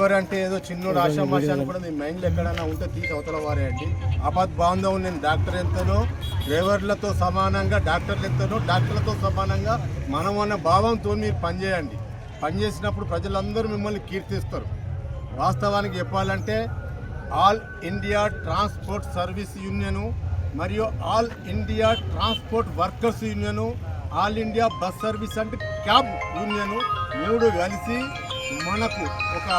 Driver అంటే ఏదో చిన్నోడు ఆశామాష అని కూడా మీ మైండ్లో ఎక్కడైనా ఉంటే తీసి అవతల వారేయండి. బాంధవం నేను డాక్టర్ ఎంతనో డ్రైవర్లతో సమానంగా డాక్టర్లు ఎంతనో డాక్టర్లతో సమానంగా మనం అన్న భావంతో మీరు పనిచేయండి. పనిచేసినప్పుడు ప్రజలందరూ మిమ్మల్ని కీర్తిస్తారు. వాస్తవానికి చెప్పాలంటే all India transport service union మరియు all India transport workers union, all India bus service and cab union 3 కలిసి మనకు ఒక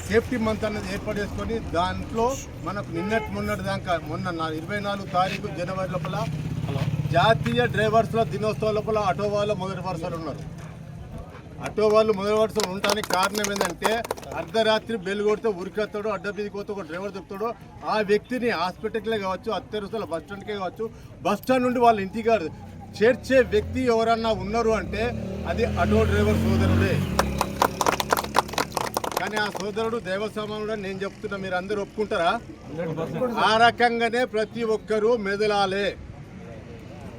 సేఫ్టీ మంత్ అన్నది ఏర్పాటు చేసుకొని దాంట్లో మనకు మొన్నటి దాకా మొన్న 24 తారీఖు జనవరి లోపల జాతీయ డ్రైవర్స్ల దినోత్సవం లోపల ఆటో వాళ్ళు మొదటి వరుసలు ఉన్నారు. ఆటో వాళ్ళు మొదటి వరుసలు ఉండడానికి కారణం ఏంటంటే అర్ధరాత్రి బెల్ కొడితే ఉరికెత్తాడో అడ్డబీదికి పోతే ఒక డ్రైవర్ చెప్తాడో ఆ వ్యక్తిని హాస్పిటల్కే కావచ్చు, అత్యవసర బస్ స్టాండ్కే కావచ్చు, బస్ స్టాండ్ నుండి వాళ్ళ ఇంటికి కాదు చేర్చే వ్యక్తి ఎవరన్నా ఉన్నారు అంటే అది ఆటో డ్రైవర్ సోదరుడే. కానీ ఆ సోదరుడు దైవ సమానుడు నేను చెప్తున్నా, మీరు అందరూ ఒప్పుకుంటారా? ఆ రకంగానే ప్రతి ఒక్కరూ మెదలాలే.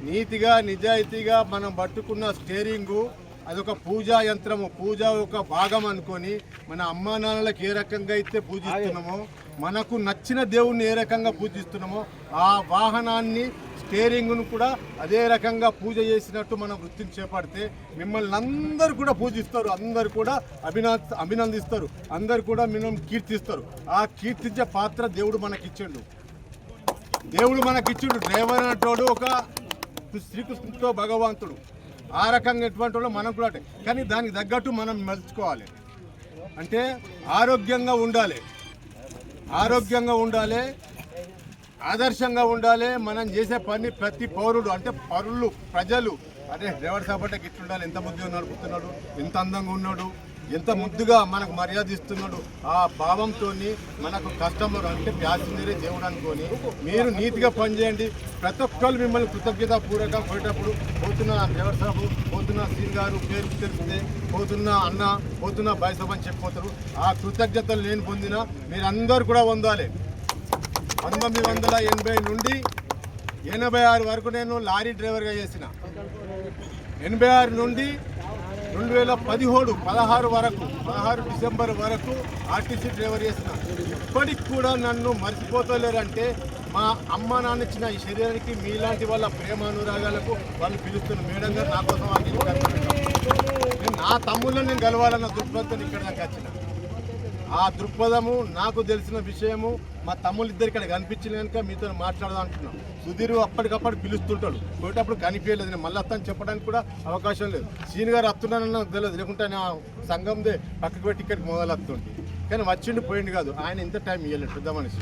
నీతిగా నిజాయితీగా మనం పట్టుకున్న స్టీరింగు అదొక పూజా యంత్రము, పూజ ఒక భాగం అనుకొని మన అమ్మా నాన్నలకు ఏ రకంగా అయితే పూజిస్తున్నామో, మనకు నచ్చిన దేవుణ్ణి ఏ రకంగా పూజిస్తున్నామో ఆ వాహనాన్ని స్టీరింగ్ను కూడా అదే రకంగా పూజ చేసినట్టు మనం వృత్తిని చేపడితే మిమ్మల్ని అందరూ కూడా పూజిస్తారు, అందరు కూడా అభినందిస్తారు, అందరు కూడా మిమ్మల్ని కీర్తిస్తారు. ఆ కీర్తించే పాత్ర దేవుడు మనకిచ్చిండు. డ్రైవర్ అనేటోడు ఒక శ్రీకృష్ణుడితో భగవంతుడు. ఆ రకంగా ఎటువంటి వాళ్ళు మనం కూడా కానీ దానికి తగ్గట్టు మనం మలుచుకోవాలి. అంటే ఆరోగ్యంగా ఉండాలి, ఆదర్శంగా ఉండాలి. మనం చేసే పని ప్రతి పౌరుడు అంటే ప్రజలు అదే డ్రైవర్ సాబట్టే ఇట్లుండాలి, ఎంత ముద్దుగా నడుపుతున్నాడు, ఎంత అందంగా ఉన్నాడు, ఎంత ముద్దుగా మనకు మర్యాద ఇస్తున్నాడు, ఆ భావంతో మనకు కస్టమర్ అంటే ప్యాసింజరే దేవుడు అనుకొని మీరు నీతిగా పనిచేయండి. ప్రతి ఒక్కరు మిమ్మల్ని కృతజ్ఞతాపూర్వకంగా పోయేటప్పుడు పోతున్న డ్రైవర్ సాబు, పోతున్న సీన్ గారు పేరు తెలిస్తే పోతున్న అన్న, పోతున్న బాయ్సాబ్ అని చెప్పిపోతారు. ఆ కృతజ్ఞతలు నేను పొందిన మీరందరూ కూడా పొందాలి. 1980 నుండి 86 వరకు నేను లారీ డ్రైవర్గా చేసిన. 86 నుండి 16 డిసెంబర్ వరకు ఆర్టీసీ డ్రైవర్ చేసిన. ఇప్పటికి కూడా నన్ను మర్చిపోతలేరంటే మా అమ్మ నాన్న ఇచ్చిన ఈ శరీరానికి మీలాంటి వాళ్ళ ప్రేమ అనురాగాలకు వాళ్ళు పిలుస్తున్నారు. మేడం గారు నా కోసం నా తమ్ముళ్ళని నేను గెలవాలన్న దృక్పథం ఇక్కడ దాకా వచ్చిన. ఆ దృక్పథము నాకు తెలిసిన విషయము మా తమ్ముళ్ళు ఇద్దరు ఇక్కడ కనిపించిన కనుక మీతో మాట్లాడదాం అంటున్నాం. సుధీర్ అప్పటికప్పుడు పిలుస్తుంటాడు, పోయేటప్పుడు కనిపించలేదు, నేను మళ్ళీ వస్తాను చెప్పడానికి కూడా అవకాశం లేదు. సీన్ గారు వస్తున్నానని నాకు తెలియదు, లేకుంటే నా సంఘందే పక్కకు పెట్టి ఇక్కడికి మొదలవుతుంది. కానీ వచ్చిండి పోయింది కాదు, ఆయన ఇంత టైం ఇవ్వలేదు పెద్ద మనిషి.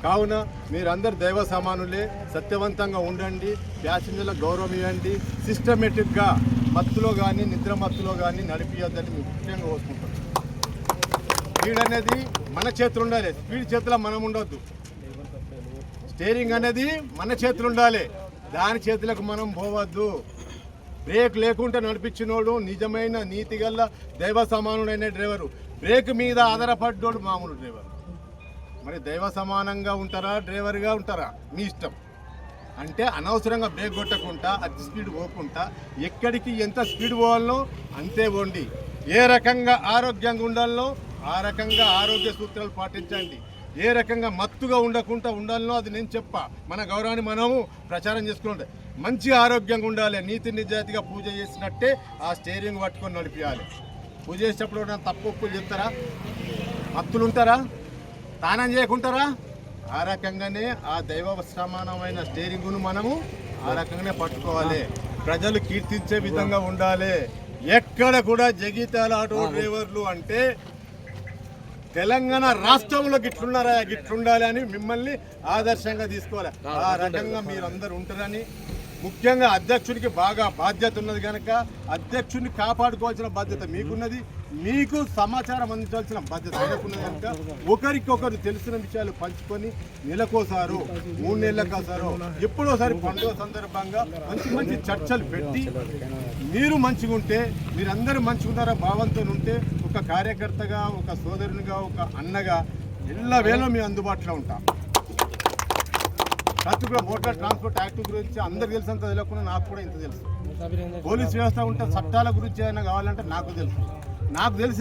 కావున మీరందరూ దైవ సమానులే, సత్యవంతంగా ఉండండి, ప్యాసింజర్లకు గౌరవం ఇవ్వండి, సిస్టమేటిక్గా మత్తులో కానీ నిద్ర మత్తులో కానీ నడిపియొద్దని ముఖ్యంగా కోరుకుంటాం. స్పీడ్ అనేది మన చేతులు ఉండాలి, స్పీడ్ చేతిలో మనం ఉండొద్దు. స్టీరింగ్ అనేది మన చేతులు ఉండాలి, దాని చేతులకు మనం పోవద్దు. బ్రేక్ లేకుండా నడిపించినోడు నిజమైన నీతిగల్ల దైవ సమానుడైన డ్రైవరు. బ్రేక్ మీద ఆధారపడ్డోడు మామూలు డ్రైవర్. మరి దైవ సమానంగా ఉంటారా, డ్రైవర్గా ఉంటారా మీ ఇష్టం. అంటే అనవసరంగా బ్రేక్ కొట్టకుండా అతి స్పీడ్ పోకుండా ఎక్కడికి ఎంత స్పీడ్ పోవాలనో అంతే పోండి. ఏ రకంగా ఆరోగ్యంగా ఉండాలనో ఆ రకంగా ఆరోగ్య సూత్రాలు పాటించండి. ఏ రకంగా మత్తుగా ఉండకుండా ఉండాలనో అది నేను చెప్పా. మన గౌరవాన్ని మనము ప్రచారం చేసుకుంటే మంచి ఆరోగ్యంగా ఉండాలి. నీతి నిజాయితీగా పూజ చేసినట్టే ఆ స్టీరింగ్ పట్టుకొని నడిపించాలి. పూజ చేసేటప్పుడు తప్పు ఒప్పులు చెప్తారా? మత్తులు ఉంటారా? స్నానం చేయకుంటారా? ఆ రకంగానే ఆ దైవ సమానమైన స్టీరింగ్ను మనము ఆ రకంగానే పట్టుకోవాలి. ప్రజలు కీర్తించే విధంగా ఉండాలి. ఎక్కడ కూడా జగిత్యాల ఆటో డ్రైవర్లు అంటే తెలంగాణ రాష్ట్రంలో గిట్లుండాలి అని మిమ్మల్ని ఆదర్శంగా తీసుకోవాలి. ఆ రకంగా మీరందరూ ఉంటారని, ముఖ్యంగా అధ్యక్షుడికి బాగా బాధ్యత ఉన్నది కనుక అధ్యక్షుడిని కాపాడుకోవాల్సిన బాధ్యత మీకున్నది, మీకు సమాచారం అందించాల్సిన బాధ్యత ఆయనకున్నది కనుక ఒకరికొకరు తెలిసిన విషయాలు పంచుకొని నెలకోసారో 3 నెలలకోసారో ఎప్పుడోసారి పండుగ సందర్భంగా మంచి చర్చలు పెట్టి మీరు మంచిగా ఉంటే మీరందరూ మంచిగా ఉన్నారా భావంతో ఉంటే ఒక కార్యకర్తగా, ఒక సోదరునిగా, ఒక అన్నగా ఎల్లవేళ మీ అందుబాటులో ఉంటాం. ప్రతి కూడా మోటార్ ట్రాన్స్పోర్ట్ యాక్ట్ గురించి అందరికి తెలిసినంత తెలియకుండా నాకు కూడా ఇంత తెలుసు. పోలీస్ వ్యవస్థ ఉంటే చట్టాల గురించి ఏమైనా కావాలంటే నాకు తెలుసు.